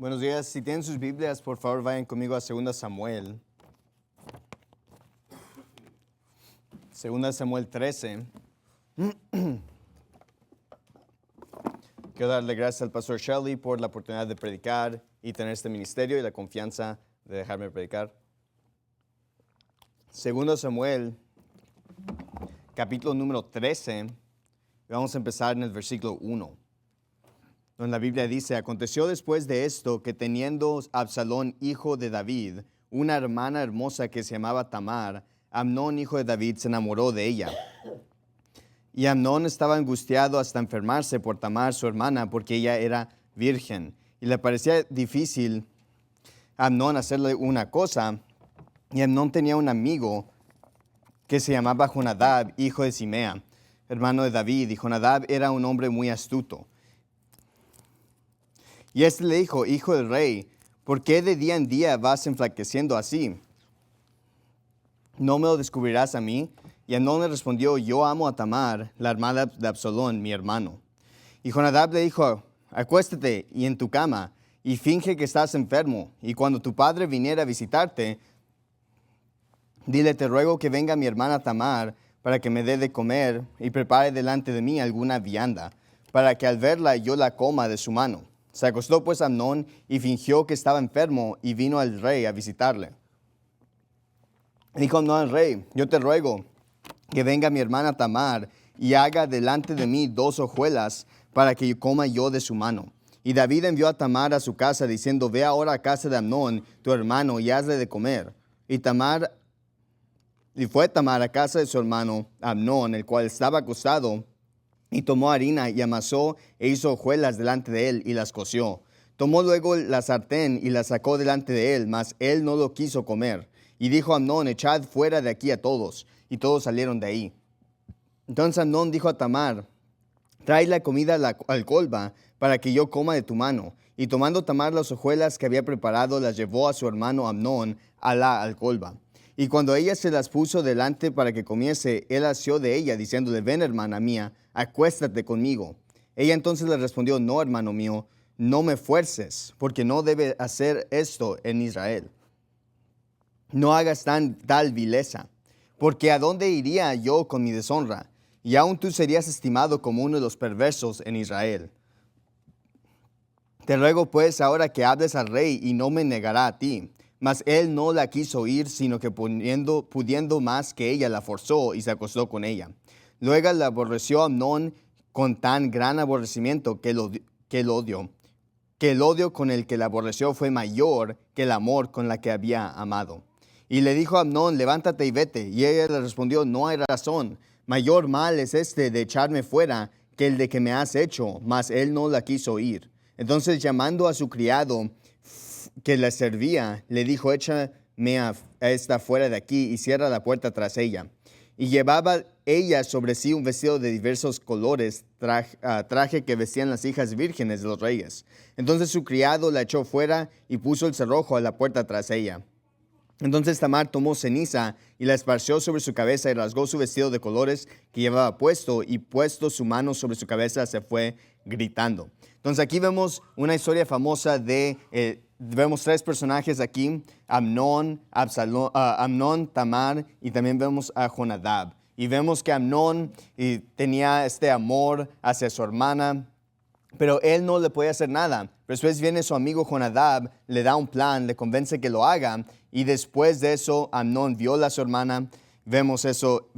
Buenos días. Si tienen sus Biblias, por favor, vayan conmigo a 2 Samuel. 2 Samuel 13. Quiero darle gracias al pastor Shelley por la oportunidad de predicar y tener este ministerio y la confianza de dejarme predicar. 2 Samuel, capítulo número 13. Vamos a empezar en el versículo 1. Donde la Biblia dice: aconteció después de esto que teniendo Absalón, hijo de David, una hermana hermosa que se llamaba Tamar, Amnón, hijo de David, se enamoró de ella. Y Amnón estaba angustiado hasta enfermarse por Tamar, su hermana, porque ella era virgen. Y le parecía difícil a Amnón hacerle una cosa. Y Amnón tenía un amigo que se llamaba Jonadab, hijo de Simea, hermano de David. Y Jonadab era un hombre muy astuto. Y este le dijo: hijo del rey, ¿por qué de día en día vas enflaqueciendo así? ¿No me lo descubrirás a mí? Y Amnón le respondió: yo amo a Tamar, la hermana de Absalón, mi hermano. Y Jonadab le dijo: acuéstate y en tu cama, y finge que estás enfermo, y cuando tu padre viniera a visitarte, dile: te ruego que venga mi hermana Tamar, para que me dé de comer, y prepare delante de mí alguna vianda, para que al verla yo la coma de su mano. Se acostó pues Amnón y fingió que estaba enfermo, y vino al rey a visitarle. Dijo Amnón al rey: yo te ruego que venga mi hermana Tamar y haga delante de mí 2 hojuelas para que coma yo de su mano. Y David envió a Tamar a su casa diciendo: ve ahora a casa de Amnón, tu hermano, y hazle de comer. Y fue Tamar a casa de su hermano Amnón, el cual estaba acostado, y tomó harina y amasó e hizo hojuelas delante de él y las coció. Tomó luego la sartén y la sacó delante de él, mas él no lo quiso comer. Y dijo Amnón: echad fuera de aquí a todos. Y todos salieron de ahí. Entonces Amnón dijo a Tamar: trae la comida a la alcolba para que yo coma de tu mano. Y tomando Tamar las hojuelas que había preparado, las llevó a su hermano Amnón a la alcolba. Y cuando ella se las puso delante para que comiese, él asió de ella, diciéndole: ven, hermana mía, acuéstate conmigo. Ella entonces le respondió: no, hermano mío, no me fuerces, porque no debe hacer esto en Israel. No hagas tal vileza, porque ¿a dónde iría yo con mi deshonra? Y aún tú serías estimado como uno de los perversos en Israel. Te ruego pues ahora que hables al rey, y no me negará a ti. Mas él no la quiso oír, sino que pudiendo más que ella, la forzó y se acostó con ella. Luego la aborreció Amnón con tan gran aborrecimiento que el odio con el que la aborreció fue mayor que el amor con la que había amado. Y le dijo a Amnón: levántate y vete. Y ella le respondió: no hay razón. Mayor mal es este de echarme fuera que el de que me has hecho. Mas él no la quiso oír. Entonces, llamando a su criado que la servía, le dijo: échame a esta fuera de aquí y cierra la puerta tras ella. Y llevaba ella sobre sí un vestido de diversos colores, traje que vestían las hijas vírgenes de los reyes. Entonces su criado la echó fuera y puso el cerrojo a la puerta tras ella. Entonces Tamar tomó ceniza y la esparció sobre su cabeza y rasgó su vestido de colores que llevaba puesto, y puesto su mano sobre su cabeza se fue gritando. Entonces aquí vemos una historia famosa vemos 3 personajes aquí: Amnón, Amnón, Tamar, y también vemos a Jonadab. Y vemos que Amnón tenía este amor hacia su hermana, pero él no le puede hacer nada. Después viene su amigo Jonadab, le da un plan, le convence que lo haga, y después de eso Amnón viola a su hermana. Vimos eso,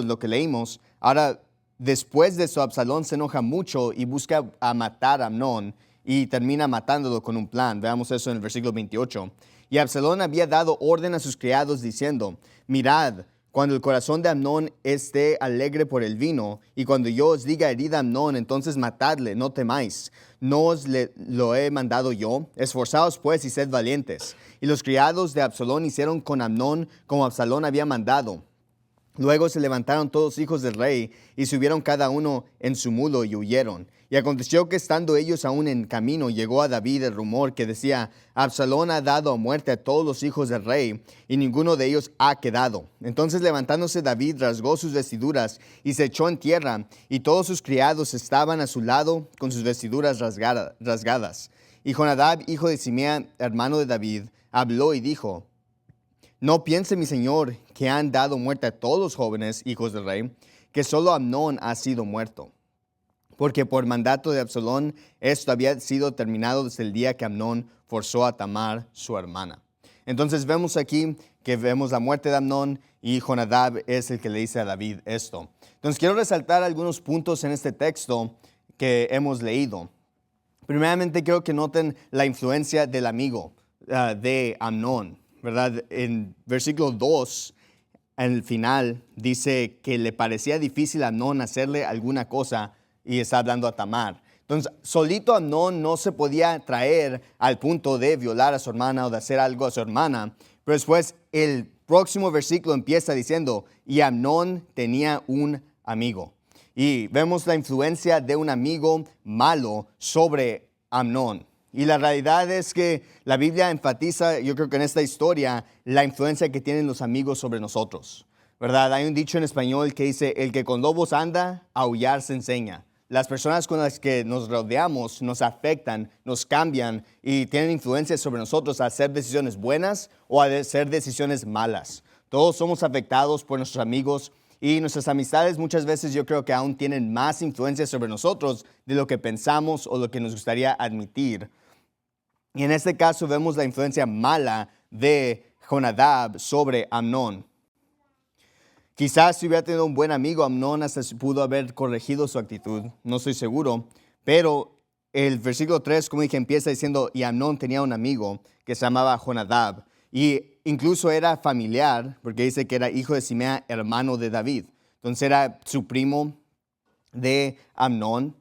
lo que leímos. Ahora, después de eso, Absalón se enoja mucho y busca a matar a Amnón, y termina matándolo con un plan. Veamos eso en el versículo 28. Y Absalón había dado orden a sus criados diciendo: mirad, cuando el corazón de Amnón esté alegre por el vino, y cuando yo os diga: herid a Amnón, entonces matadle, no temáis. ¿No os lo he mandado yo? Esforzaos pues y sed valientes. Y los criados de Absalón hicieron con Amnón como Absalón había mandado. Luego se levantaron todos los hijos del rey y subieron cada uno en su mulo y huyeron. Y aconteció que estando ellos aún en camino, llegó a David el rumor que decía: Absalón ha dado a muerte a todos los hijos del rey, y ninguno de ellos ha quedado. Entonces levantándose David, rasgó sus vestiduras y se echó en tierra, y todos sus criados estaban a su lado con sus vestiduras rasgadas. Y Jonadab, hijo de Simea, hermano de David, habló y dijo: no piense mi señor que han dado muerte a todos los jóvenes hijos del rey, que solo Amnón ha sido muerto. Porque por mandato de Absalón esto había sido terminado desde el día que Amnón forzó a Tamar, su hermana. Entonces vemos aquí que vemos la muerte de Amnón y Jonadab es el que le dice a David esto. Entonces quiero resaltar algunos puntos en este texto que hemos leído. Primeramente quiero que noten la influencia del amigo de Amnón. ¿Verdad? En versículo 2, al final, dice que le parecía difícil a Amnón hacerle alguna cosa y está hablando a Tamar. Entonces, solito Amnón no se podía traer al punto de violar a su hermana o de hacer algo a su hermana. Pero después, el próximo versículo empieza diciendo: y Amnón tenía un amigo. Y vemos la influencia de un amigo malo sobre Amnón. Y la realidad es que la Biblia enfatiza, yo creo que en esta historia, la influencia que tienen los amigos sobre nosotros, ¿verdad? Hay un dicho en español que dice: el que con lobos anda, aullar se enseña. Las personas con las que nos rodeamos nos afectan, nos cambian y tienen influencia sobre nosotros a hacer decisiones buenas o a hacer decisiones malas. Todos somos afectados por nuestros amigos. Y nuestras amistades muchas veces yo creo que aún tienen más influencia sobre nosotros de lo que pensamos o lo que nos gustaría admitir. Y en este caso vemos la influencia mala de Jonadab sobre Amnón. Quizás si hubiera tenido un buen amigo, Amnón hasta pudo haber corregido su actitud, no estoy seguro. Pero el versículo 3, como dije, empieza diciendo: y Amnón tenía un amigo que se llamaba Jonadab. Y incluso era familiar, porque dice que era hijo de Simea, hermano de David. Entonces era su primo de Amnón.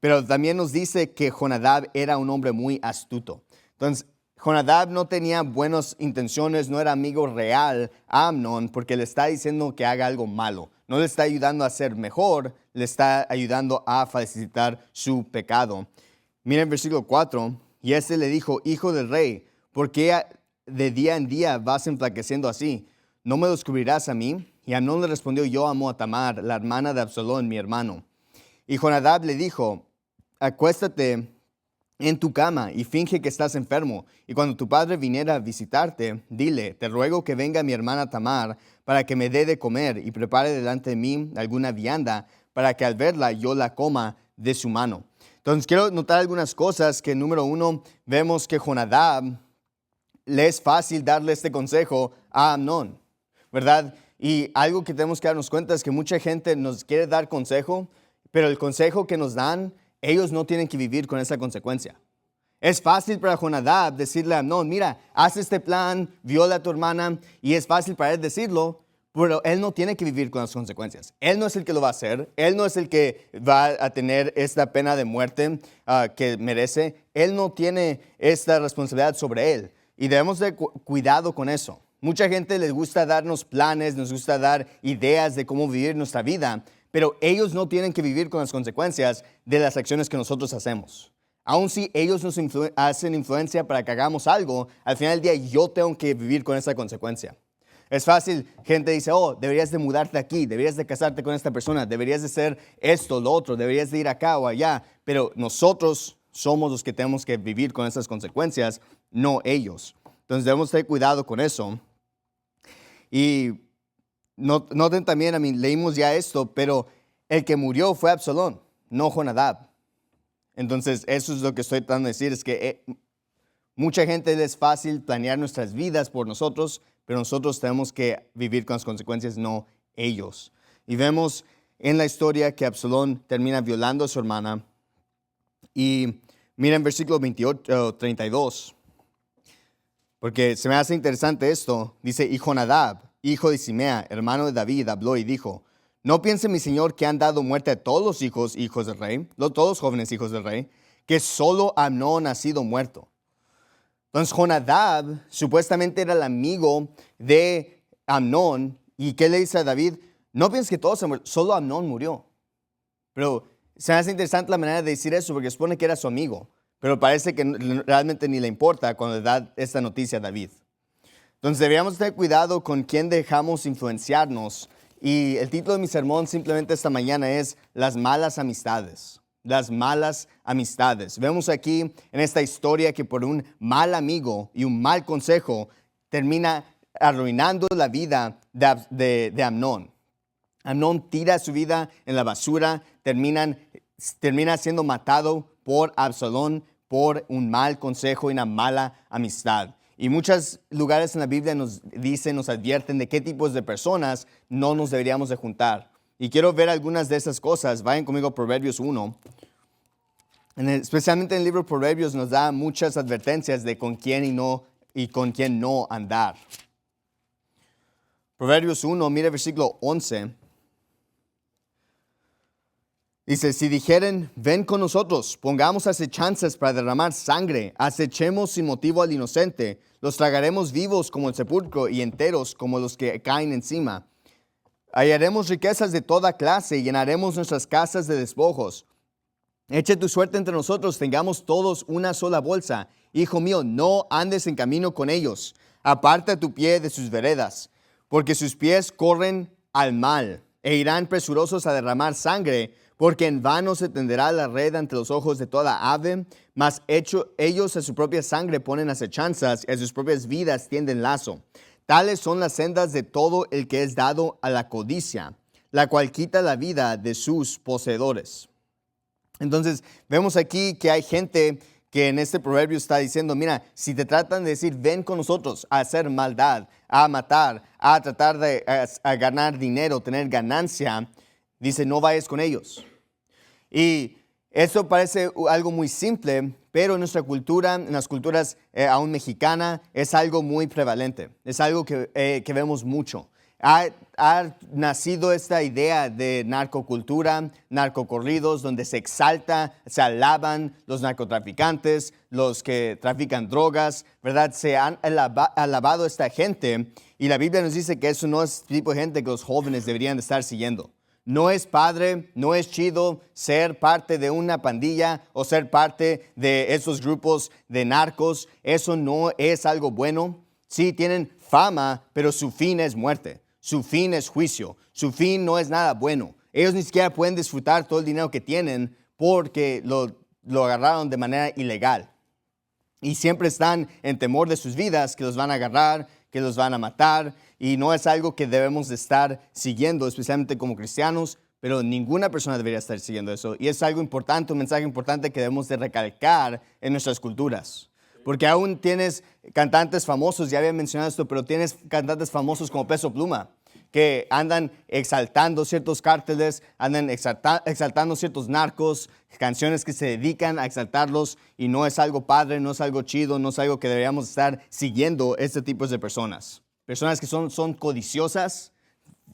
Pero también nos dice que Jonadab era un hombre muy astuto. Entonces, Jonadab no tenía buenas intenciones, no era amigo real a Amnón, porque le está diciendo que haga algo malo. No le está ayudando a ser mejor, le está ayudando a facilitar su pecado. Miren el versículo 4, y este le dijo: hijo del rey, ¿por qué de día en día vas enflaqueciendo así? ¿No me descubrirás a mí? Y Amnón le respondió: yo amo a Tamar, la hermana de Absalón, mi hermano. Y Jonadab le dijo: acuéstate en tu cama y finge que estás enfermo. Y cuando tu padre viniera a visitarte, dile: te ruego que venga mi hermana Tamar para que me dé de comer y prepare delante de mí alguna vianda para que al verla yo la coma de su mano. Entonces quiero notar algunas cosas que, número uno, vemos que Jonadab le es fácil darle este consejo a Amnón, ¿verdad? Y algo que tenemos que darnos cuenta es que mucha gente nos quiere dar consejo, pero el consejo que nos dan, ellos no tienen que vivir con esa consecuencia. Es fácil para Jonadab decirle a Amnón: mira, haz este plan, viola a tu hermana, y es fácil para él decirlo, pero él no tiene que vivir con las consecuencias. Él no es el que lo va a hacer, él no es el que va a tener esta pena de muerte que merece. Él no tiene esta responsabilidad sobre él, y debemos de cuidado con eso. Mucha gente les gusta darnos planes, nos gusta dar ideas de cómo vivir nuestra vida, pero ellos no tienen que vivir con las consecuencias de las acciones que nosotros hacemos. Aun si ellos nos hacen influencia para que hagamos algo, al final del día yo tengo que vivir con esa consecuencia. Es fácil, gente dice: oh, deberías de mudarte aquí, deberías de casarte con esta persona, deberías de hacer esto, lo otro, deberías de ir acá o allá. Pero nosotros somos los que tenemos que vivir con esas consecuencias, no ellos. Entonces debemos tener cuidado con eso. Y noten también, leímos ya esto, pero el que murió fue Absalón, no Jonadab. Entonces, eso es lo que estoy tratando de decir, es que mucha gente les es fácil planear nuestras vidas por nosotros, pero nosotros tenemos que vivir con las consecuencias, no ellos. Y vemos en la historia que Absalón termina violando a su hermana. Y miren versículo 32, porque se me hace interesante esto. Dice: y Jonadab, hijo de Simea, hermano de David, habló y dijo: no piense mi señor que han dado muerte a todos los hijos del rey, todos los jóvenes hijos del rey, que solo Amnón ha sido muerto. Entonces Jonadab supuestamente era el amigo de Amnón. ¿Y qué le dice a David? No pienses que todos se murieron, solo Amnón murió. Pero se me hace interesante la manera de decir eso, porque supone que era su amigo. Pero parece que realmente ni le importa cuando le da esta noticia a David. Entonces deberíamos tener cuidado con quién dejamos influenciarnos. Y el título de mi sermón simplemente esta mañana es: las malas amistades. las malas amistades. Vemos aquí en esta historia que por un mal amigo y un mal consejo termina arruinando la vida de Amnón. Amnón tira su vida en la basura, termina siendo matado por Absalón por un mal consejo y una mala amistad. Y muchos lugares en la Biblia nos advierten de qué tipos de personas no nos deberíamos de juntar. Y quiero ver algunas de esas cosas. Vayan conmigo a Proverbios 1. Especialmente en el libro de Proverbios nos da muchas advertencias de con quién y con quién no andar. Proverbios 1, mire el versículo 11. Dice, si dijeren, ven con nosotros, pongamos acechanzas para derramar sangre, acechemos sin motivo al inocente, los tragaremos vivos como el sepulcro y enteros como los que caen encima. Hallaremos riquezas de toda clase y llenaremos nuestras casas de despojos. Eche tu suerte entre nosotros, tengamos todos una sola bolsa. Hijo mío, no andes en camino con ellos. Aparta tu pie de sus veredas, porque sus pies corren al mal e irán presurosos a derramar sangre, porque en vano se tenderá la red ante los ojos de toda ave, mas ellos a su propia sangre ponen acechanzas y a sus propias vidas tienden lazo. Tales son las sendas de todo el que es dado a la codicia, la cual quita la vida de sus poseedores. Entonces, vemos aquí que hay gente que en este proverbio está diciendo, mira, si te tratan de decir, ven con nosotros a hacer maldad, a matar, a tratar de a ganar dinero, tener ganancia, dice, no vayas con ellos. Y eso parece algo muy simple, pero en nuestra cultura, en las culturas aún mexicana, es algo muy prevalente. Es algo que vemos mucho. Ha nacido esta idea de narcocultura, narcocorridos, donde se exalta, se alaban los narcotraficantes, los que trafican drogas, ¿verdad? Se han alabado a esta gente y la Biblia nos dice que eso no es el tipo de gente que los jóvenes deberían de estar siguiendo. No es padre, no es chido ser parte de una pandilla o ser parte de esos grupos de narcos. Eso no es algo bueno. Sí, tienen fama, pero su fin es muerte. Su fin es juicio. Su fin no es nada bueno. Ellos ni siquiera pueden disfrutar todo el dinero que tienen porque lo agarraron de manera ilegal. Y siempre están en temor de sus vidas, que los van a agarrar, que los van a matar. Y no es algo que debemos de estar siguiendo, especialmente como cristianos, pero ninguna persona debería estar siguiendo eso. Y es algo importante, un mensaje importante que debemos de recalcar en nuestras culturas. Porque aún tienes cantantes famosos, ya había mencionado esto, pero tienes cantantes famosos como Peso Pluma, que andan exaltando ciertos cárteles, andan exaltando ciertos narcos, canciones que se dedican a exaltarlos, y no es algo padre, no es algo chido, no es algo que deberíamos estar siguiendo este tipo de personas. Personas que son codiciosas,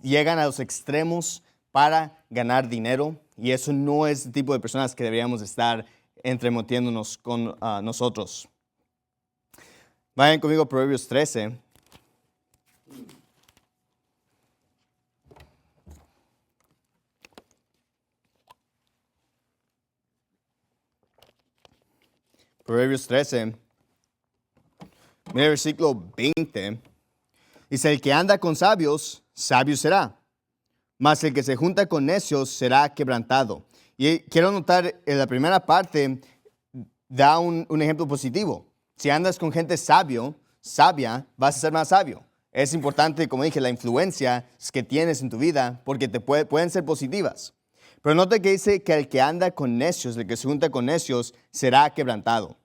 llegan a los extremos para ganar dinero, y eso no es el tipo de personas que deberíamos estar entremetiéndonos con nosotros. Vayan conmigo a Proverbios 13. Proverbios 13. Mira el versículo 20. Dice, el que anda con sabios, sabio será. Mas el que se junta con necios será quebrantado. Y quiero notar en la primera parte, da un ejemplo positivo. Si andas con gente sabia, vas a ser más sabio. Es importante, como dije, la influencia que tienes en tu vida, porque pueden ser positivas. Pero nota que dice que el que anda con necios, el que se junta con necios, será quebrantado.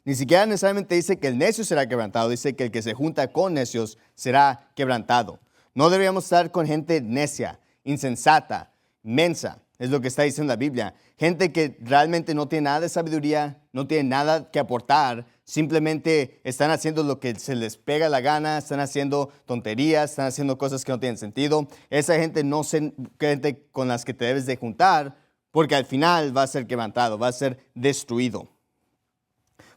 Ni siquiera necesariamente dice que el necio será quebrantado, dice que el que se junta con necios será quebrantado. No deberíamos estar con gente necia, insensata, mensa, es lo que está diciendo la Biblia. Gente que realmente no tiene nada de sabiduría, no tiene nada que aportar, simplemente están haciendo lo que se les pega la gana, están haciendo tonterías, están haciendo cosas que no tienen sentido. Esa gente no es gente con las que te debes de juntar, porque al final va a ser quebrantado, va a ser destruido.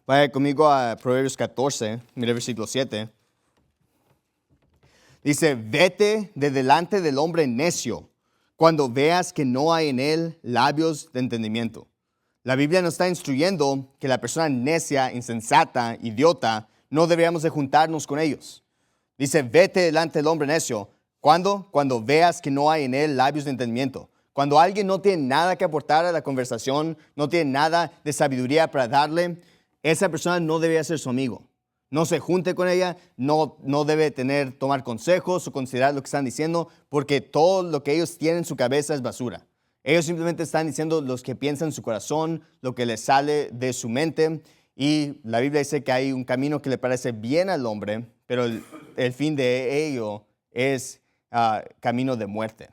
Vaya conmigo a Proverbios 14, mire el versículo 7. Dice, vete de delante del hombre necio, cuando veas que no hay en él labios de entendimiento. La Biblia nos está instruyendo que la persona necia, insensata, idiota, no deberíamos de juntarnos con ellos. Dice, vete delante del hombre necio. ¿Cuándo? Cuando veas que no hay en él labios de entendimiento. Cuando alguien no tiene nada que aportar a la conversación, no tiene nada de sabiduría para darle, esa persona no debería ser su amigo. No se junte con ella, no debe tomar consejos o considerar lo que están diciendo, porque todo lo que ellos tienen en su cabeza es basura. Ellos simplemente están diciendo lo que piensan en su corazón, lo que les sale de su mente. Y la Biblia dice que hay un camino que le parece bien al hombre, pero el fin de ello es camino de muerte.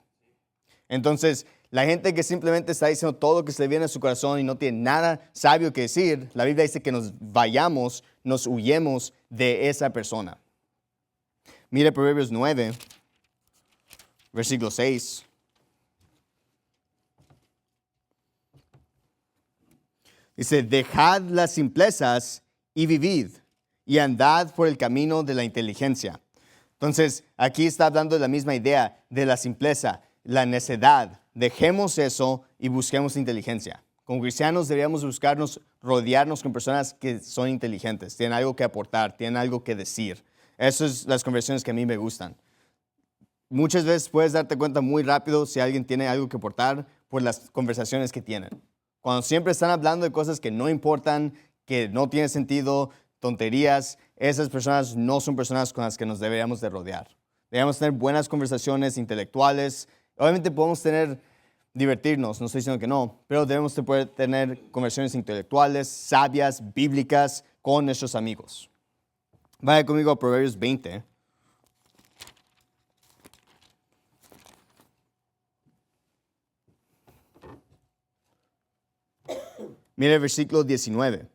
Entonces, la gente que simplemente está diciendo todo lo que se le viene a su corazón y no tiene nada sabio que decir, la Biblia dice que nos vayamos, nos huyemos de esa persona. Mire Proverbios 9, versículo 6. Dice, dejad las simplezas y vivid, y andad por el camino de la inteligencia. Entonces, aquí está hablando de la misma idea de la simpleza, la necedad. Dejemos eso y busquemos inteligencia. Como cristianos deberíamos rodearnos con personas que son inteligentes, tienen algo que aportar, tienen algo que decir. Esas son las conversaciones que a mí me gustan. Muchas veces puedes darte cuenta muy rápido si alguien tiene algo que aportar por las conversaciones que tienen. Cuando siempre están hablando de cosas que no importan, que no tienen sentido, tonterías, esas personas no son personas con las que nos deberíamos de rodear. Deberíamos tener buenas conversaciones intelectuales. Obviamente podemos divertirnos, no estoy diciendo que no, pero debemos de poder tener conversaciones intelectuales, sabias, bíblicas, con nuestros amigos. Vaya conmigo a Proverbios 20. Mire el versículo 19.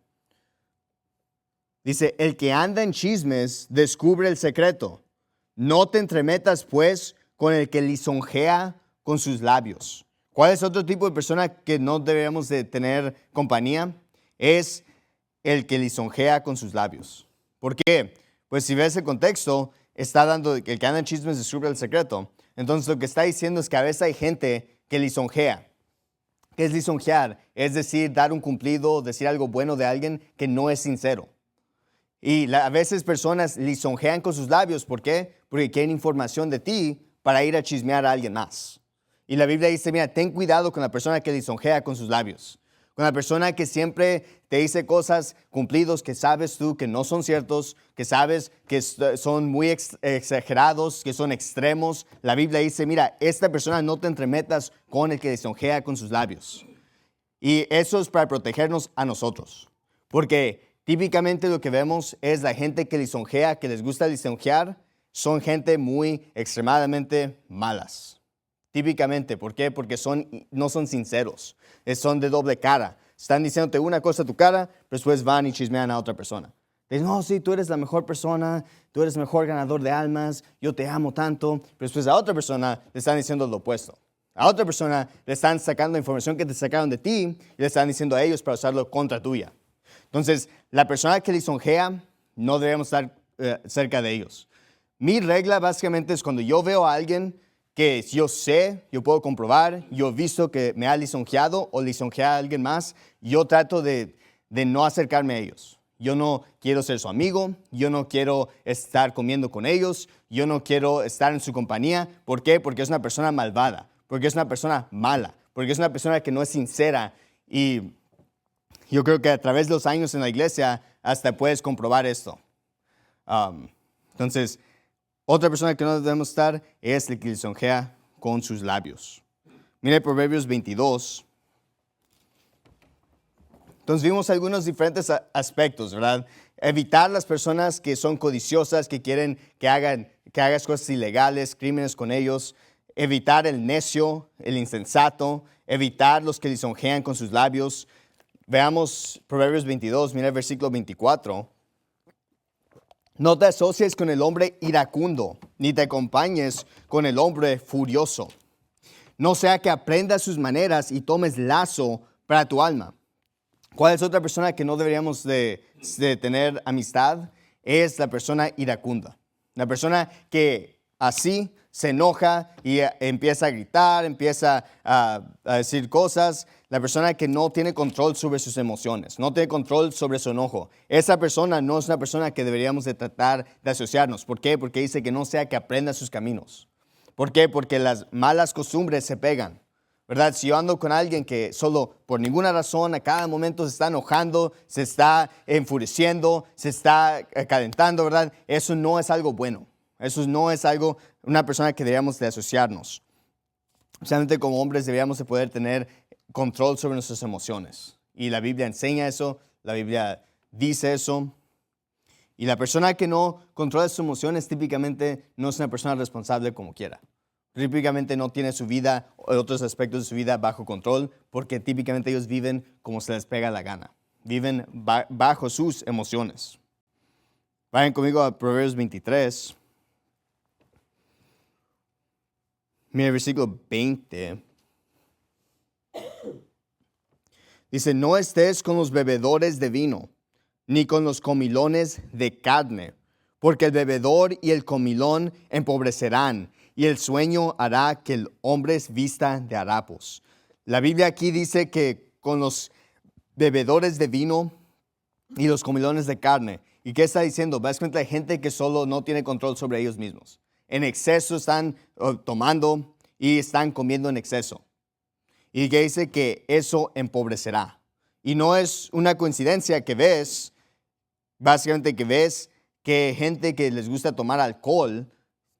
Dice, el que anda en chismes descubre el secreto. No te entremetas, pues, con el que lisonjea con sus labios. ¿Cuál es otro tipo de persona que no deberíamos de tener compañía? Es el que lisonjea con sus labios. ¿Por qué? Pues si ves el contexto, está dando que el que anda en chismes descubre el secreto. Entonces lo que está diciendo es que a veces hay gente que lisonjea. ¿Qué es lisonjear? Es decir, dar un cumplido, decir algo bueno de alguien que no es sincero. Y a veces personas lisonjean con sus labios. ¿Por qué? Porque quieren información de ti para ir a chismear a alguien más. Y la Biblia dice, mira, ten cuidado con la persona que lisonjea con sus labios. Con la persona que siempre te dice cosas, cumplidos que sabes tú que no son ciertos, que sabes que son muy exagerados, que son extremos. La Biblia dice, mira, esta persona no te entremetas con el que lisonjea con sus labios. Y eso es para protegernos a nosotros. Porque típicamente lo que vemos es la gente que lisonjea, que les gusta lisonjear, son gente muy extremadamente malas. Típicamente, ¿por qué? Porque no son sinceros, son de doble cara. Están diciéndote una cosa a tu cara, pero después van y chismean a otra persona. Dicen, no, sí, tú eres la mejor persona, tú eres el mejor ganador de almas, yo te amo tanto, pero después a otra persona le están diciendo lo opuesto. A otra persona le están sacando información que te sacaron de ti y le están diciendo a ellos para usarlo contra tuya. Entonces, la persona que lisonjea, no debemos estar cerca de ellos. Mi regla básicamente es cuando yo veo a alguien que yo sé, yo puedo comprobar, yo he visto que me ha lisonjeado o lisonjea a alguien más, yo trato de no acercarme a ellos. Yo no quiero ser su amigo, yo no quiero estar comiendo con ellos, yo no quiero estar en su compañía. ¿Por qué? Porque es una persona malvada, porque es una persona mala, porque es una persona que no es sincera. Y yo creo que a través de los años en la iglesia hasta puedes comprobar esto. Entonces, otra persona que no debemos estar es el que lisonjea con sus labios. Mire Proverbios 22. Entonces vimos algunos diferentes aspectos, ¿verdad? Evitar las personas que son codiciosas, que quieren que hagas cosas ilegales, crímenes con ellos. Evitar el necio, el insensato. Evitar los que lisonjean con sus labios. Veamos Proverbios 22, mira el versículo 24. No te asocies con el hombre iracundo, ni te acompañes con el hombre furioso. No sea que aprendas sus maneras y tomes lazo para tu alma. ¿Cuál es otra persona que no deberíamos de tener amistad? Es la persona iracunda. La persona que así se enoja y empieza a gritar, empieza a decir cosas. La persona que no tiene control sobre sus emociones, no tiene control sobre su enojo. Esa persona no es una persona que deberíamos de tratar de asociarnos. ¿Por qué? Porque dice que no sea que aprenda sus caminos. ¿Por qué? Porque las malas costumbres se pegan. ¿verdad? Si yo ando con alguien que solo por ninguna razón a cada momento se está enojando, se está enfureciendo, se está calentando, ¿verdad? Eso no es algo bueno. Eso no es algo, una persona que deberíamos de asociarnos. Especialmente como hombres deberíamos de poder tener control sobre nuestras emociones. Y la Biblia enseña eso, la Biblia dice eso. Y la persona que no controla sus emociones típicamente no es una persona responsable como quiera. Típicamente no tiene su vida o otros aspectos de su vida bajo control porque típicamente ellos viven como se les pega la gana. Viven bajo sus emociones. Vayan conmigo a Proverbios 23. Mira el versículo 20. Dice, no estés con los bebedores de vino, ni con los comilones de carne, porque el bebedor y el comilón empobrecerán, y el sueño hará que el hombre vista de harapos. La Biblia aquí dice que con los bebedores de vino y los comilones de carne. ¿Y qué está diciendo? Básicamente hay gente que solo no tiene control sobre ellos mismos. En exceso están tomando y están comiendo en exceso. Y que dice que eso empobrecerá. Y no es una coincidencia que ves, básicamente que ves que gente que les gusta tomar alcohol,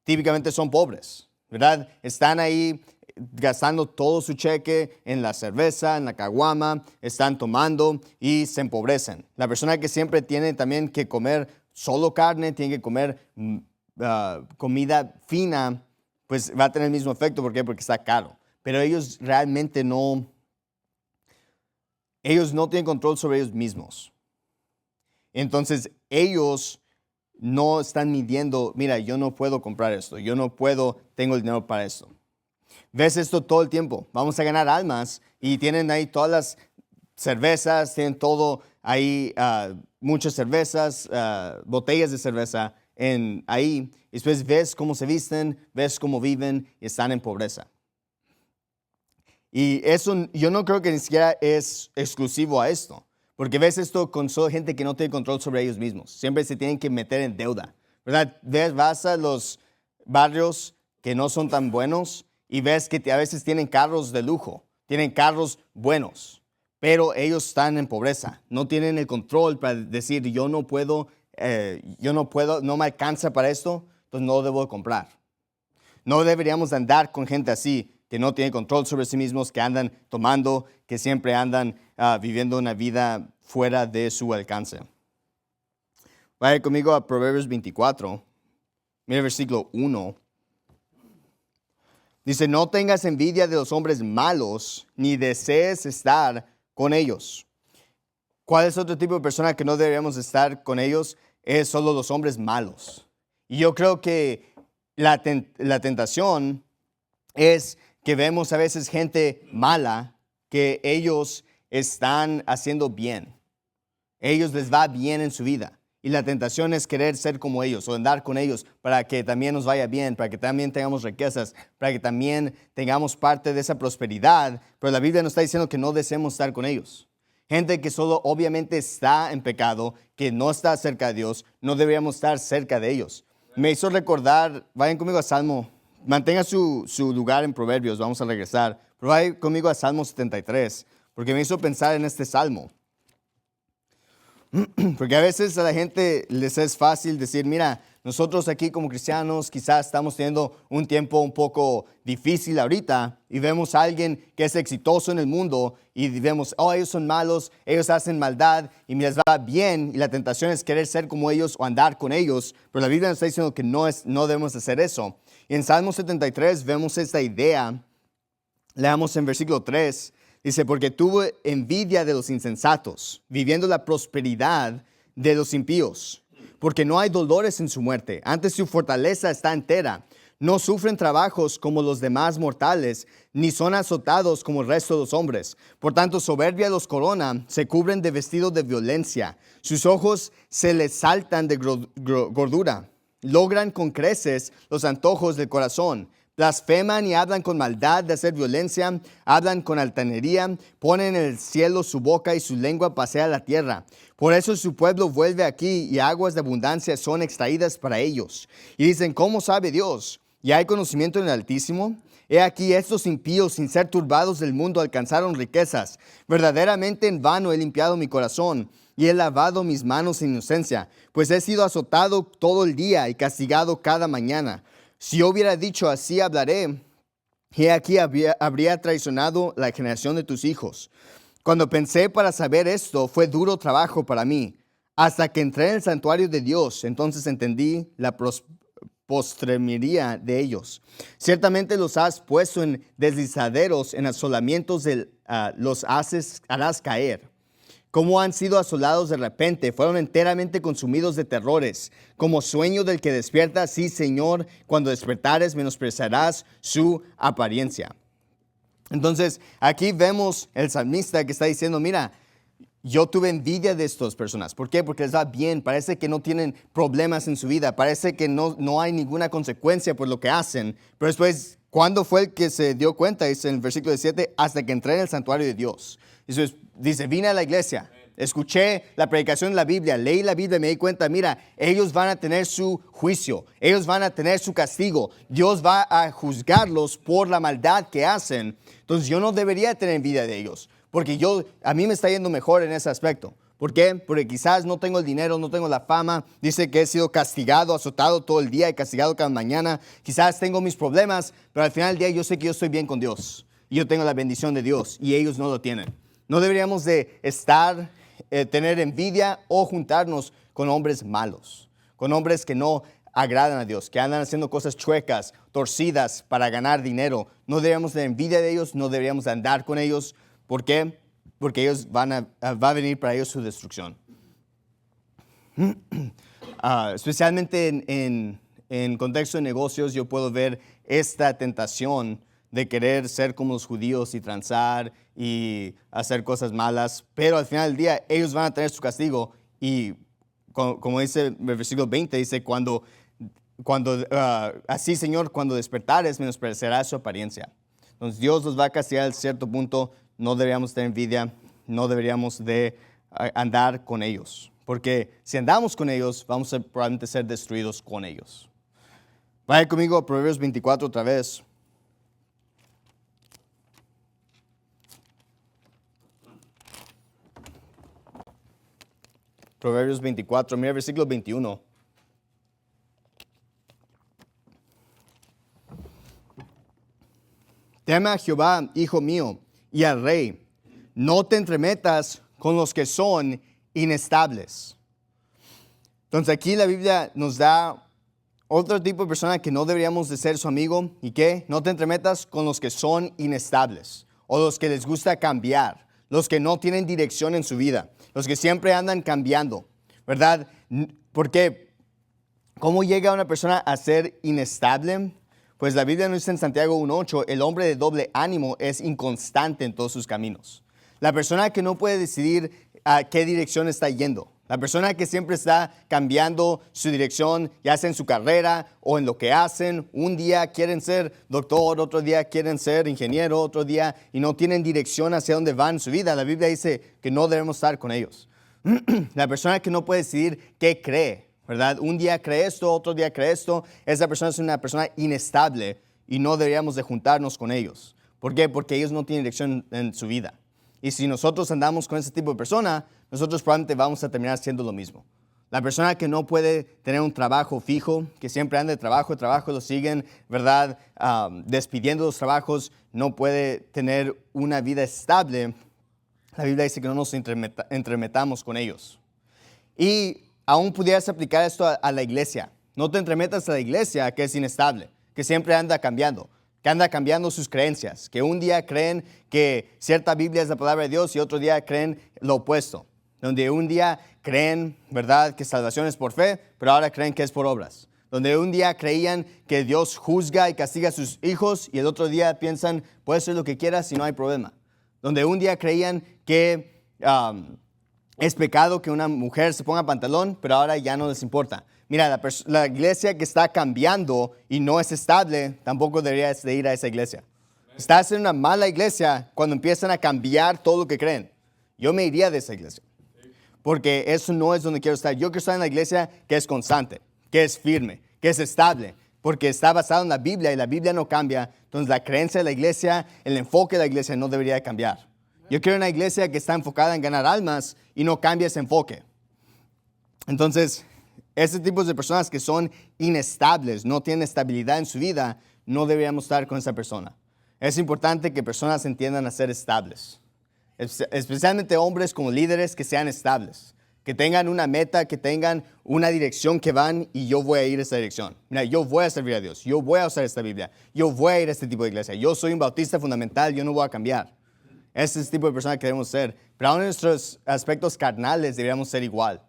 típicamente son pobres, ¿verdad? Están ahí gastando todo su cheque en la cerveza, en la caguama, están tomando y se empobrecen. La persona que siempre tiene también que comer solo carne, tiene que comer comida fina, pues va a tener el mismo efecto. ¿Por qué? Porque está caro. Pero ellos realmente no tienen control sobre ellos mismos. Entonces ellos no están midiendo, mira, yo no puedo comprar esto, tengo el dinero para esto. Ves esto todo el tiempo, vamos a ganar almas y tienen ahí todas las cervezas, tienen todo ahí, muchas cervezas, botellas de cerveza ahí. Y después ves cómo se visten, ves cómo viven y están en pobreza. Y eso yo no creo que ni siquiera es exclusivo a esto. Porque ves esto con solo gente que no tiene control sobre ellos mismos. Siempre se tienen que meter en deuda, ¿verdad? Vas a los barrios que no son tan buenos y ves que a veces tienen carros de lujo, tienen carros buenos, pero ellos están en pobreza. No tienen el control para decir, no me alcanza para esto, entonces no debo comprar. No deberíamos andar con gente así, que no tiene control sobre sí mismos, que andan tomando, que siempre andan viviendo una vida fuera de su alcance. Vaya conmigo a Proverbios 24. Mira el versículo 1. Dice, no tengas envidia de los hombres malos, ni desees estar con ellos. ¿Cuál es otro tipo de persona que no deberíamos estar con ellos? Es solo los hombres malos. Y yo creo que la tentación es que vemos a veces gente mala que ellos están haciendo bien. Ellos les va bien en su vida. Y la tentación es querer ser como ellos o andar con ellos para que también nos vaya bien, para que también tengamos riquezas, para que también tengamos parte de esa prosperidad. Pero la Biblia nos está diciendo que no deseemos estar con ellos. Gente que solo obviamente está en pecado, que no está cerca de Dios, no deberíamos estar cerca de ellos. Me hizo recordar, vayan conmigo a Salmo. Mantenga su lugar en Proverbios, vamos a regresar. Pero vayan conmigo a Salmo 73, porque me hizo pensar en este Salmo. Porque a veces a la gente les es fácil decir, mira, nosotros aquí como cristianos quizás estamos teniendo un tiempo un poco difícil ahorita y vemos a alguien que es exitoso en el mundo y vemos, ellos son malos, ellos hacen maldad y les va bien y la tentación es querer ser como ellos o andar con ellos, pero la Biblia nos está diciendo que no debemos hacer eso. Y en Salmo 73 vemos esta idea, leamos en versículo 3, dice, porque tuve envidia de los insensatos, viviendo la prosperidad de los impíos, porque no hay dolores en su muerte, antes su fortaleza está entera. No sufren trabajos como los demás mortales, ni son azotados como el resto de los hombres. Por tanto, soberbia los corona, se cubren de vestido de violencia. Sus ojos se les saltan de gordura. Logran con creces los antojos del corazón. Blasfeman y hablan con maldad de hacer violencia, hablan con altanería, ponen en el cielo su boca y su lengua pasea la tierra. Por eso su pueblo vuelve aquí y aguas de abundancia son extraídas para ellos. Y dicen, ¿cómo sabe Dios? ¿Y hay conocimiento en el Altísimo? He aquí estos impíos, sin ser turbados del mundo, alcanzaron riquezas. Verdaderamente en vano he limpiado mi corazón y he lavado mis manos en inocencia, pues he sido azotado todo el día y castigado cada mañana. Si yo hubiera dicho así hablaré, he aquí habría traicionado la generación de tus hijos. Cuando pensé para saber esto, fue duro trabajo para mí. Hasta que entré en el santuario de Dios, entonces entendí la postrimería de ellos. Ciertamente los has puesto en deslizaderos, en asolamientos los harás caer. Como han sido asolados de repente, fueron enteramente consumidos de terrores. Como sueño del que despierta, sí, Señor, cuando despertares menospreciarás su apariencia. Entonces, aquí vemos el salmista que está diciendo, mira, yo tuve envidia de estas personas. ¿Por qué? Porque les va bien, parece que no tienen problemas en su vida, parece que no hay ninguna consecuencia por lo que hacen. Pero después, ¿cuándo fue el que se dio cuenta? Dice en el versículo 17, hasta que entré en el santuario de Dios. Entonces, dice, vine a la iglesia, escuché la predicación de la Biblia, leí la Biblia y me di cuenta, mira, ellos van a tener su juicio, ellos van a tener su castigo, Dios va a juzgarlos por la maldad que hacen. Entonces, yo no debería tener envidia de ellos. Porque a mí me está yendo mejor en ese aspecto. ¿Por qué? Porque quizás no tengo el dinero, no tengo la fama. Dice que he sido castigado, azotado todo el día y castigado cada mañana. Quizás tengo mis problemas, pero al final del día yo sé que yo estoy bien con Dios. Y yo tengo la bendición de Dios y ellos no lo tienen. No deberíamos de tener envidia o juntarnos con hombres malos. Con hombres que no agradan a Dios, que andan haciendo cosas chuecas, torcidas para ganar dinero. No deberíamos de envidia de ellos, no deberíamos de andar con ellos. ¿Por qué? Porque ellos va a venir para ellos su destrucción. Especialmente en contexto de negocios, yo puedo ver esta tentación de querer ser como los judíos y transar y hacer cosas malas, pero al final del día ellos van a tener su castigo y como dice el versículo 20, dice, así Señor, cuando despertares menospreciarás su apariencia. Entonces Dios los va a castigar a cierto punto. No deberíamos tener envidia, no deberíamos de andar con ellos. Porque si andamos con ellos, vamos a probablemente ser destruidos con ellos. Vaya conmigo a Proverbios 24 otra vez. Proverbios 24, mira el versículo 21. Teme a Jehová, hijo mío, y al rey, no te entremetas con los que son inestables. Entonces aquí la Biblia nos da otro tipo de persona que no deberíamos de ser su amigo. ¿Y qué? No te entremetas con los que son inestables o los que les gusta cambiar, los que no tienen dirección en su vida, los que siempre andan cambiando, ¿verdad? Porque ¿cómo llega una persona a ser inestable? Pues la Biblia nos dice en Santiago 1:8, el hombre de doble ánimo es inconstante en todos sus caminos. La persona que no puede decidir a qué dirección está yendo. La persona que siempre está cambiando su dirección, ya sea en su carrera o en lo que hacen. Un día quieren ser doctor, otro día quieren ser ingeniero, otro día, y no tienen dirección hacia dónde van en su vida. La Biblia dice que no debemos estar con ellos. La persona que no puede decidir qué cree, ¿verdad? Un día cree esto, otro día cree esto. Esa persona es una persona inestable y no deberíamos de juntarnos con ellos. ¿Por qué? Porque ellos no tienen dirección en su vida. Y si nosotros andamos con ese tipo de persona, nosotros probablemente vamos a terminar siendo lo mismo. La persona que no puede tener un trabajo fijo, que siempre anda de trabajo, lo siguen, ¿verdad? Despidiendo los trabajos, no puede tener una vida estable. La Biblia dice que no nos entremetamos con ellos. Y aún pudieras aplicar esto a la iglesia. No te entremetas a la iglesia que es inestable, que siempre anda cambiando, que anda cambiando sus creencias, que un día creen que cierta Biblia es la palabra de Dios y otro día creen lo opuesto. Donde un día creen, ¿verdad?, que salvación es por fe, pero ahora creen que es por obras. Donde un día creían que Dios juzga y castiga a sus hijos y el otro día piensan, puedes hacer lo que quieras y no hay problema. Donde un día creían que es pecado que una mujer se ponga pantalón, pero ahora ya no les importa. Mira, la iglesia que está cambiando y no es estable, tampoco deberías de ir a esa iglesia. Estás en una mala iglesia cuando empiezan a cambiar todo lo que creen. Yo me iría de esa iglesia. Porque eso no es donde quiero estar. Yo quiero estar en la iglesia que es constante, que es firme, que es estable, porque está basado en la Biblia y la Biblia no cambia. Entonces la creencia de la iglesia, el enfoque de la iglesia no debería de cambiar. Yo quiero una iglesia que está enfocada en ganar almas y no cambia ese enfoque. Entonces, este tipo de personas que son inestables, no tienen estabilidad en su vida, no deberíamos estar con esa persona. Es importante que personas entiendan a ser estables, especialmente hombres como líderes que sean estables, que tengan una meta, que tengan una dirección que van y yo voy a ir a esa dirección. Mira, yo voy a servir a Dios, yo voy a usar esta Biblia, yo voy a ir a este tipo de iglesia, yo soy un bautista fundamental, yo no voy a cambiar. Ese es el tipo de persona que debemos ser. Pero aún en nuestros aspectos carnales deberíamos ser igual.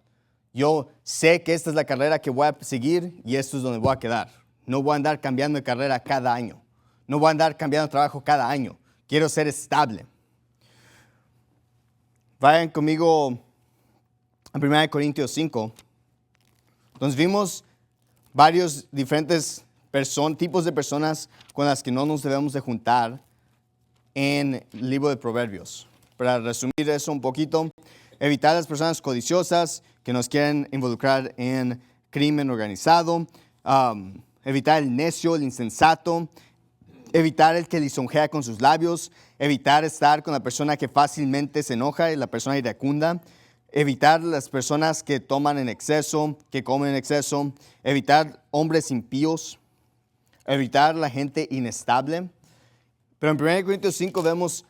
Yo sé que esta es la carrera que voy a seguir y esto es donde voy a quedar. No voy a andar cambiando de carrera cada año. No voy a andar cambiando de trabajo cada año. Quiero ser estable. Vayan conmigo a 1 Corintios 5. Entonces vimos varios diferentes tipos de personas con las que no nos debemos de juntar en el libro de Proverbios. Para resumir eso un poquito, evitar las personas codiciosas que nos quieren involucrar en crimen organizado, evitar el necio, el insensato, evitar el que lisonjea con sus labios, evitar estar con la persona que fácilmente se enoja y la persona iracunda, evitar las personas que toman en exceso, que comen en exceso, evitar hombres impíos, evitar la gente inestable. Pero en 1 Corintios 5 vemos,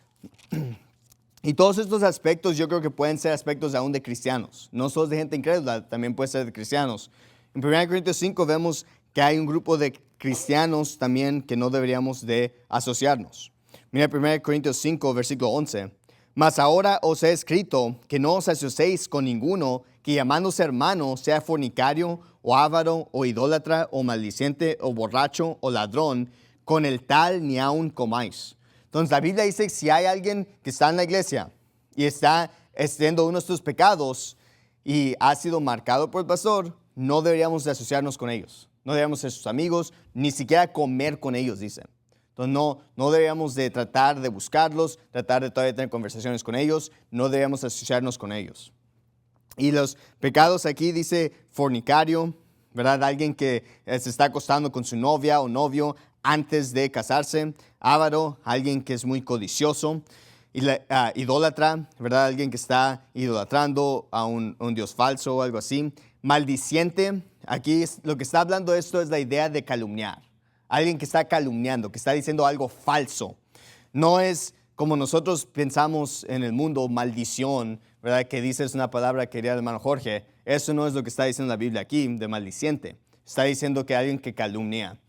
y todos estos aspectos yo creo que pueden ser aspectos aún de cristianos, no solo de gente incrédula, también puede ser de cristianos. En 1 Corintios 5 vemos que hay un grupo de cristianos también que no deberíamos de asociarnos. Mira 1 Corintios 5, versículo 11. Mas ahora os he escrito que no os asociéis con ninguno que llamándose hermano sea fornicario, o avaro, o idólatra, o maldiciente, o borracho, o ladrón, con el tal ni aun comáis. Entonces la Biblia dice que si hay alguien que está en la iglesia y está haciendo uno de estos pecados y ha sido marcado por el pastor, no deberíamos de asociarnos con ellos. No deberíamos ser sus amigos, ni siquiera comer con ellos, dicen. Entonces no deberíamos de tratar de buscarlos, tratar de todavía tener conversaciones con ellos, no deberíamos asociarnos con ellos. Y los pecados aquí dice fornicario, ¿verdad? Alguien que se está acostando con su novia o novio antes de casarse. Avaro, alguien que es muy codicioso. Idólatra, ¿verdad? Alguien que está idolatrando a un dios falso o algo así. Maldiciente, aquí lo que está hablando esto es la idea de calumniar. Alguien que está calumniando, que está diciendo algo falso. No es como nosotros pensamos en el mundo, maldición, ¿verdad? Que dices una palabra, querido hermano Jorge. Eso no es lo que está diciendo la Biblia aquí, de maldiciente. Está diciendo que alguien que calumnia.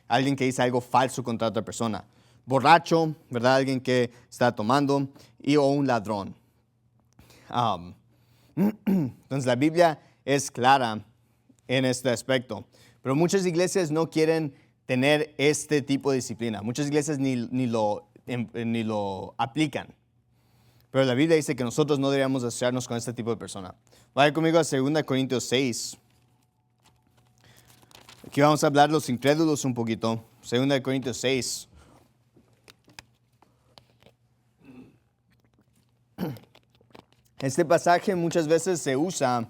Alguien que dice algo falso contra otra persona. Borracho, ¿verdad? Alguien que está tomando, o un ladrón. Entonces la Biblia es clara en este aspecto. Pero muchas iglesias no quieren tener este tipo de disciplina. Muchas iglesias ni lo aplican. Pero la Biblia dice que nosotros no deberíamos asociarnos con este tipo de persona. Vaya conmigo a 2 Corintios 6. Aquí vamos a hablar de los incrédulos un poquito. 2 Corintios 6. Este pasaje muchas veces se usa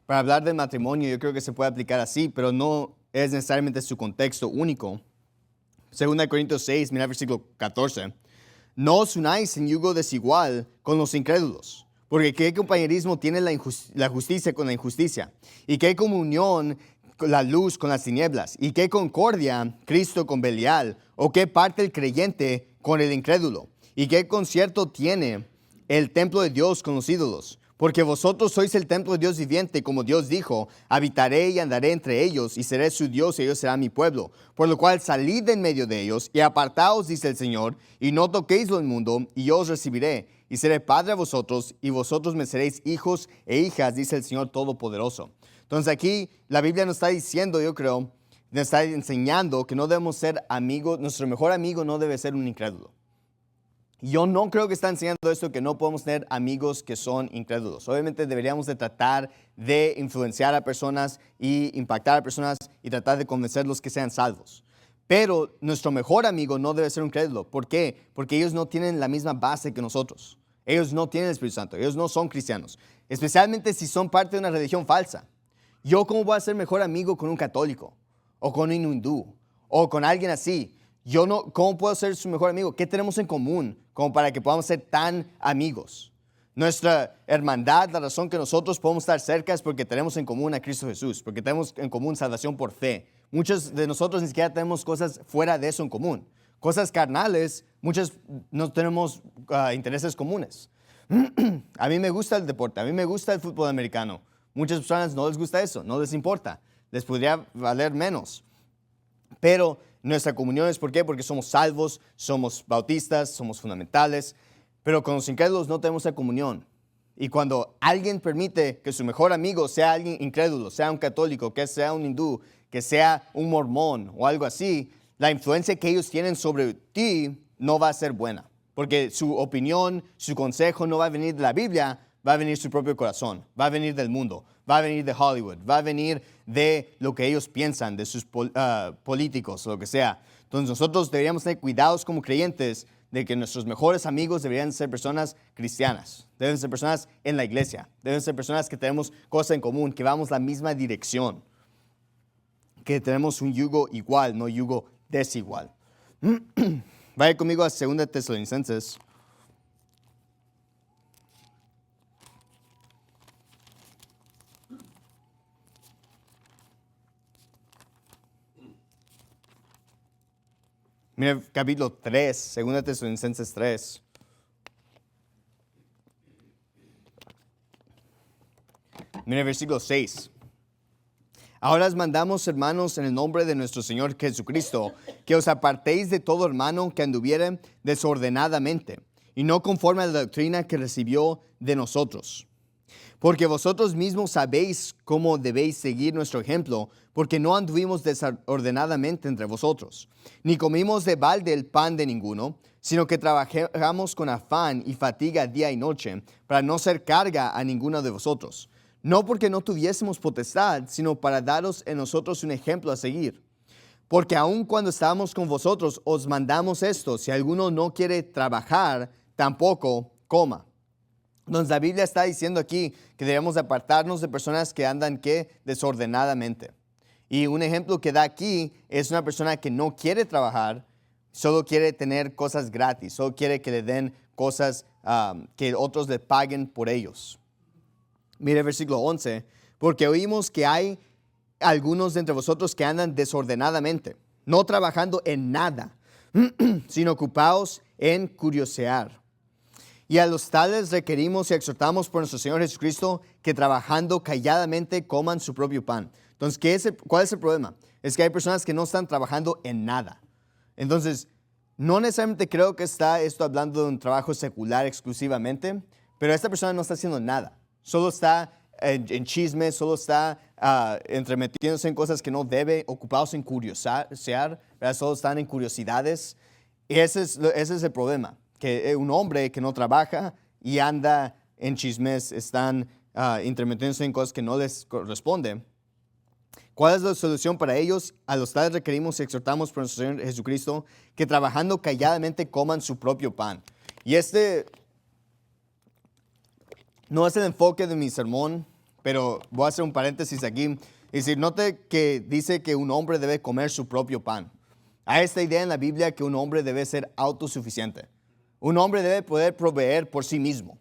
para hablar del matrimonio. Yo creo que se puede aplicar así, pero no es necesariamente su contexto único. 2 Corintios 6, mira el versículo 14. No os unáis en yugo desigual con los incrédulos, porque ¿qué compañerismo tiene la justicia con la injusticia? ¿Y qué comunión la luz con las tinieblas? ¿Y qué concordia Cristo con Belial? ¿O qué parte el creyente con el incrédulo? ¿Y qué concierto tiene el templo de Dios con los ídolos? Porque vosotros sois el templo de Dios viviente, como Dios dijo, habitaré y andaré entre ellos, y seré su Dios, y ellos serán mi pueblo. Por lo cual salid en medio de ellos, y apartaos, dice el Señor, y no toquéis lo inmundo, y yo os recibiré, y seré padre a vosotros, y vosotros me seréis hijos e hijas, dice el Señor Todopoderoso. Entonces aquí la Biblia nos está diciendo, yo creo, nos está enseñando que no debemos ser amigos, nuestro mejor amigo no debe ser un incrédulo. Yo no creo que está enseñando esto, que no podemos tener amigos que son incrédulos. Obviamente deberíamos de tratar de influenciar a personas y impactar a personas y tratar de convencerlos que sean salvos. Pero nuestro mejor amigo no debe ser un incrédulo. ¿Por qué? Porque ellos no tienen la misma base que nosotros. Ellos no tienen el Espíritu Santo. Ellos no son cristianos. Especialmente si son parte de una religión falsa. ¿Yo cómo voy a ser mejor amigo con un católico? o con un hindú, o con alguien así. Yo no, ¿cómo puedo ser su mejor amigo? ¿Qué tenemos en común como para que podamos ser tan amigos? Nuestra hermandad, la razón que nosotros podemos estar cerca es porque tenemos en común a Cristo Jesús, porque tenemos en común salvación por fe. Muchos de nosotros ni siquiera tenemos cosas fuera de eso en común. Cosas carnales, muchos no tenemos intereses comunes. A mí me gusta el deporte, a mí me gusta el fútbol americano. Muchas personas no les gusta eso, no les importa. Les podría valer menos. Pero nuestra comunión es ¿por qué? Porque somos salvos, somos bautistas, somos fundamentales. Pero con los incrédulos no tenemos esa comunión. Y cuando alguien permite que su mejor amigo sea alguien incrédulo, sea un católico, que sea un hindú, que sea un mormón o algo así, la influencia que ellos tienen sobre ti no va a ser buena. Porque su opinión, su consejo no va a venir de la Biblia, va a venir de su propio corazón, va a venir del mundo, va a venir de Hollywood, va a venir de lo que ellos piensan, de sus políticos, lo que sea. Entonces nosotros deberíamos tener cuidados como creyentes de que nuestros mejores amigos deberían ser personas cristianas, deben ser personas en la iglesia, deben ser personas que tenemos cosas en común, que vamos la misma dirección, que tenemos un yugo igual, no yugo desigual. Vaya conmigo a 2 Tesalonicenses. Mira capítulo 3, 2 Tesalonicenses 3. Mira versículo 6. Ahora os mandamos, hermanos, en el nombre de nuestro Señor Jesucristo, que os apartéis de todo hermano que anduviere desordenadamente, y no conforme a la doctrina que recibió de nosotros. Porque vosotros mismos sabéis cómo debéis seguir nuestro ejemplo, porque no anduvimos desordenadamente entre vosotros, ni comimos de balde el pan de ninguno, sino que trabajamos con afán y fatiga día y noche, para no ser carga a ninguno de vosotros. No porque no tuviésemos potestad, sino para daros en nosotros un ejemplo a seguir. Porque aun cuando estábamos con vosotros, os mandamos esto: si alguno no quiere trabajar, tampoco coma. Entonces la Biblia está diciendo aquí que debemos apartarnos de personas que andan desordenadamente. Y un ejemplo que da aquí es una persona que no quiere trabajar, solo quiere tener cosas gratis, solo quiere que le den cosas que otros le paguen por ellos. Mire el versículo 11, porque oímos que hay algunos de entre vosotros que andan desordenadamente, no trabajando en nada, sino ocupados en curiosear. Y a los tales requerimos y exhortamos por nuestro Señor Jesucristo que trabajando calladamente coman su propio pan. Entonces, ¿cuál es el problema? Es que hay personas que no están trabajando en nada. Entonces, no necesariamente creo que está esto hablando de un trabajo secular exclusivamente, pero esta persona no está haciendo nada. Solo está en chismes, solo está entremetiéndose en cosas que no debe, ocupados en curiosear, ¿verdad? Solo están en curiosidades. Y ese es el problema, que un hombre que no trabaja y anda en chismes, están intermetiéndose en cosas que no les corresponden. ¿Cuál es la solución para ellos? A los tales requerimos y exhortamos por nuestro Señor Jesucristo que trabajando calladamente coman su propio pan. Y no es el enfoque de mi sermón, pero voy a hacer un paréntesis aquí. Es decir, note que dice que un hombre debe comer su propio pan. Hay esta idea en la Biblia que un hombre debe ser autosuficiente. Un hombre debe poder proveer por sí mismo.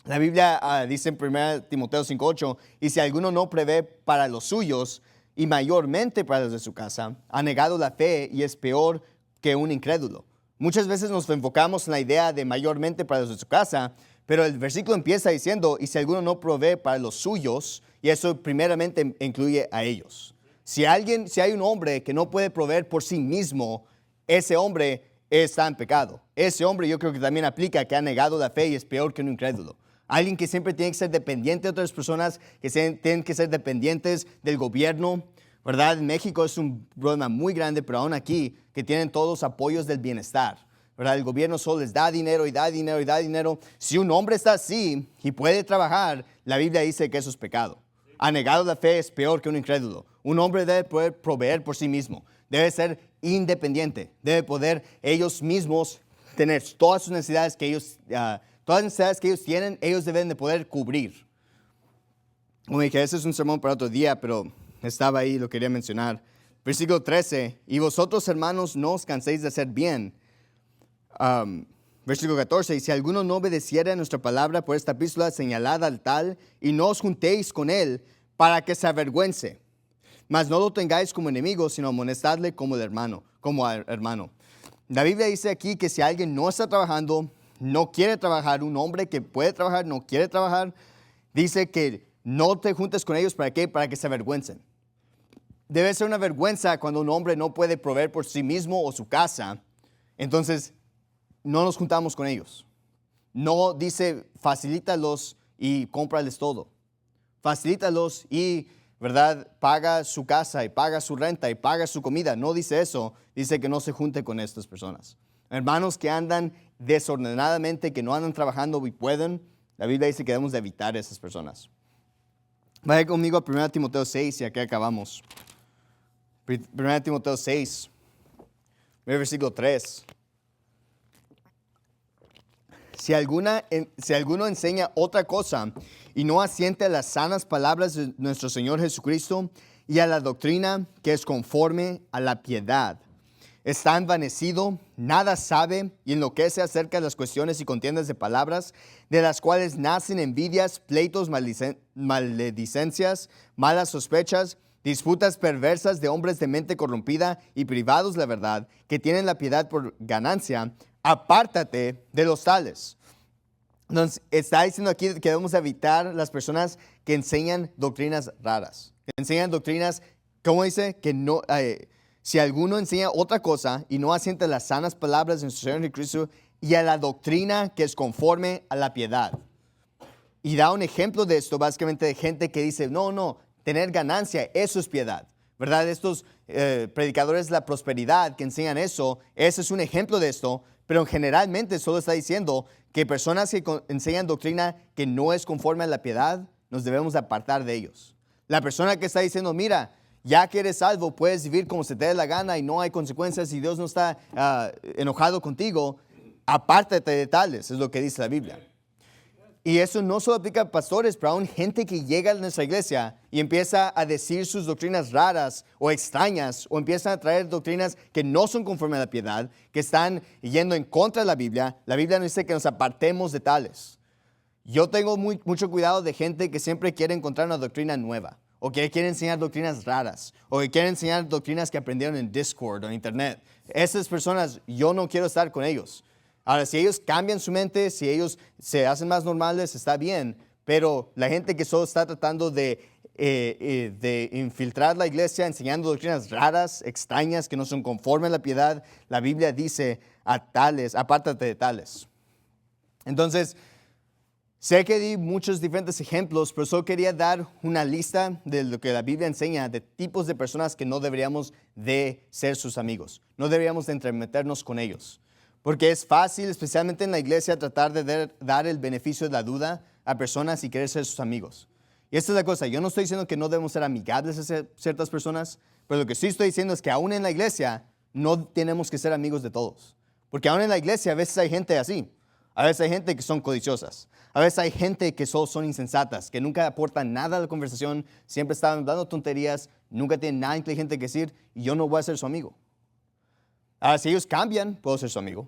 La Biblia dice en 1 Timoteo 5:8, y si alguno no prevé para los suyos, y mayormente para los de su casa, ha negado la fe y es peor que un incrédulo. Muchas veces nos enfocamos en la idea de mayormente para los de su casa, pero el versículo empieza diciendo, y si alguno no provee para los suyos, y eso primeramente incluye a ellos. Si hay un hombre que no puede proveer por sí mismo, ese hombre está en pecado. Ese hombre yo creo que también aplica que ha negado la fe y es peor que un incrédulo. Alguien que siempre tiene que ser dependiente de otras personas, que tienen que ser dependientes del gobierno, ¿verdad? En México es un problema muy grande, pero aún aquí, que tienen todos los apoyos del bienestar, ¿verdad? El gobierno solo les da dinero y da dinero y da dinero. Si un hombre está así y puede trabajar, la Biblia dice que eso es pecado. Ha negado la fe, es peor que un incrédulo. Un hombre debe poder proveer por sí mismo. Debe ser independiente. Debe poder ellos mismos tener todas sus necesidades que ellos tienen, ellos deben de poder cubrir. Como dije, ese es un sermón para otro día, pero estaba ahí y lo quería mencionar. Versículo 13, y vosotros hermanos no os canséis de hacer bien. Versículo 14, y si alguno no obedeciera a nuestra palabra por esta epístola señalada al tal, y no os juntéis con él para que se avergüence. Mas no lo tengáis como enemigo, sino amonestadle como hermano. La Biblia dice aquí que si alguien no está trabajando, no quiere trabajar, un hombre que puede trabajar, no quiere trabajar, dice que no te juntes con ellos. ¿Para qué? Para que se avergüencen. Debe ser una vergüenza cuando un hombre no puede proveer por sí mismo o su casa. Entonces, no nos juntamos con ellos. No dice, facilítalos y cómprales todo. Facilítalos y, ¿verdad?, paga su casa y paga su renta y paga su comida. No dice eso. Dice que no se junte con estas personas. Hermanos que andan desordenadamente, que no andan trabajando y pueden, la Biblia dice que debemos de evitar a esas personas. Vaya conmigo a 1 Timoteo 6 y aquí acabamos. 1 Timoteo 6, versículo 3. Si alguno enseña otra cosa y no asiente a las sanas palabras de nuestro Señor Jesucristo y a la doctrina que es conforme a la piedad, está envanecido, nada sabe y enloquece acerca de las cuestiones y contiendas de palabras, de las cuales nacen envidias, pleitos, maledicencias, malas sospechas, disputas perversas de hombres de mente corrompida y privados de la verdad, que tienen la piedad por ganancia. Apártate de los tales. Entonces, está diciendo aquí que debemos evitar las personas que enseñan doctrinas raras. Que enseñan doctrinas, ¿cómo dice? Que no, si alguno enseña otra cosa y no asiente las sanas palabras de nuestro Señor Jesucristo y a la doctrina que es conforme a la piedad. Y da un ejemplo de esto, básicamente, de gente que dice, no, tener ganancia, eso es piedad, ¿verdad? Estos predicadores de la prosperidad que enseñan eso, ese es un ejemplo de esto, pero generalmente solo está diciendo que personas que enseñan doctrina que no es conforme a la piedad, nos debemos apartar de ellos. La persona que está diciendo, mira, ya que eres salvo, puedes vivir como se te dé la gana y no hay consecuencias y Dios no está enojado contigo, apártate de tales, es lo que dice la Biblia. Y eso no solo aplica a pastores, pero aún gente que llega a nuestra iglesia y empieza a decir sus doctrinas raras o extrañas, o empiezan a traer doctrinas que no son conforme a la piedad, que están yendo en contra de la Biblia. La Biblia nos dice que nos apartemos de tales. Yo tengo mucho cuidado de gente que siempre quiere encontrar una doctrina nueva, o que quiere enseñar doctrinas raras, o que quiere enseñar doctrinas que aprendieron en Discord o en Internet. Esas personas, yo no quiero estar con ellos. Ahora, si ellos cambian su mente, si ellos se hacen más normales, está bien. Pero la gente que solo está tratando de infiltrar la iglesia, enseñando doctrinas raras, extrañas, que no son conformes a la piedad, la Biblia dice a tales, apártate de tales. Entonces, sé que di muchos diferentes ejemplos, pero solo quería dar una lista de lo que la Biblia enseña, de tipos de personas que no deberíamos de ser sus amigos. No deberíamos de entremeternos con ellos. Porque es fácil, especialmente en la iglesia, tratar de dar el beneficio de la duda a personas y querer ser sus amigos. Y esta es la cosa, yo no estoy diciendo que no debemos ser amigables a ciertas personas, pero lo que sí estoy diciendo es que aún en la iglesia no tenemos que ser amigos de todos. Porque aún en la iglesia a veces hay gente así. A veces hay gente que son codiciosas. A veces hay gente que solo son insensatas, que nunca aportan nada a la conversación, siempre están dando tonterías, nunca tienen nada inteligente que decir, y yo no voy a ser su amigo. Ahora, si ellos cambian, puedo ser su amigo.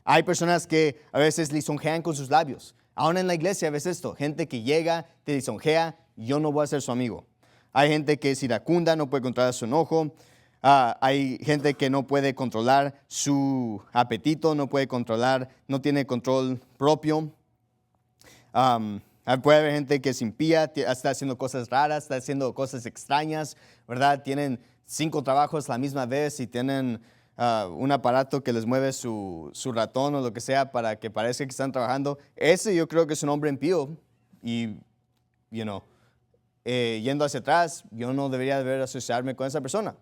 Hay personas que a veces lisonjean con sus labios. Aún en la iglesia ves esto, gente que llega, te lisonjea, yo no voy a ser su amigo. Hay gente que es iracunda, no puede controlar su enojo. Hay gente que no puede controlar su apetito, no tiene control propio. Puede haber gente que es impía, está haciendo cosas raras, está haciendo cosas extrañas, ¿verdad? Tienen 5 trabajos a la misma vez y tienen un aparato que les mueve su ratón o lo que sea para que parezca que están trabajando. Ese yo creo que es un hombre impío y, yendo hacia atrás, yo no debería asociarme con esa persona,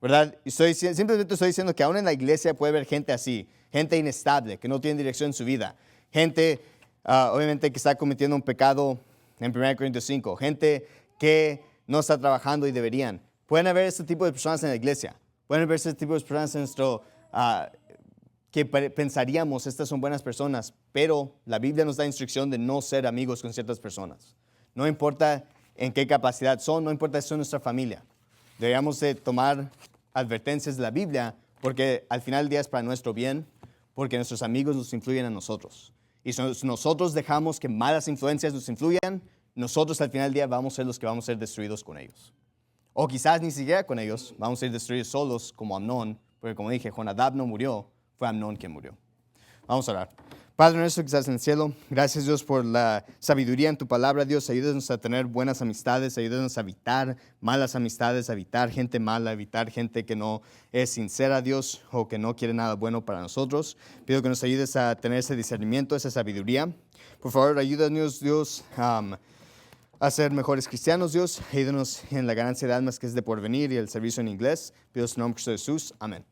¿verdad? Y simplemente estoy diciendo que aún en la iglesia puede haber gente así, gente inestable, que no tiene dirección en su vida, gente, obviamente, que está cometiendo un pecado en 1 Corintios 5, gente que no está trabajando y deberían. Pueden haber este tipo de personas en la iglesia. Pueden haber este tipo de personas en que pensaríamos, estas son buenas personas, pero la Biblia nos da instrucción de no ser amigos con ciertas personas. No importa en qué capacidad son, no importa si son nuestra familia. Deberíamos de tomar advertencias de la Biblia porque al final del día es para nuestro bien, porque nuestros amigos nos influyen a nosotros. Y si nosotros dejamos que malas influencias nos influyan, nosotros al final del día vamos a ser los que vamos a ser destruidos con ellos. O quizás ni siquiera con ellos, vamos a ser destruidos solos como Amnón, porque como dije, Jonadab no murió, fue Amnón quien murió. Vamos a orar. Padre nuestro que estás en el cielo, gracias Dios por la sabiduría en tu palabra. Dios, ayúdanos a tener buenas amistades, ayúdanos a evitar malas amistades, a evitar gente mala, a evitar gente que no es sincera, Dios, o que no quiere nada bueno para nosotros. Pido que nos ayudes a tener ese discernimiento, esa sabiduría. Por favor, ayúdanos, Dios, a ser mejores cristianos, Dios. Ayúdanos en la ganancia de almas que es de porvenir y el servicio en inglés. Pido en su nombre de Jesús. Amén.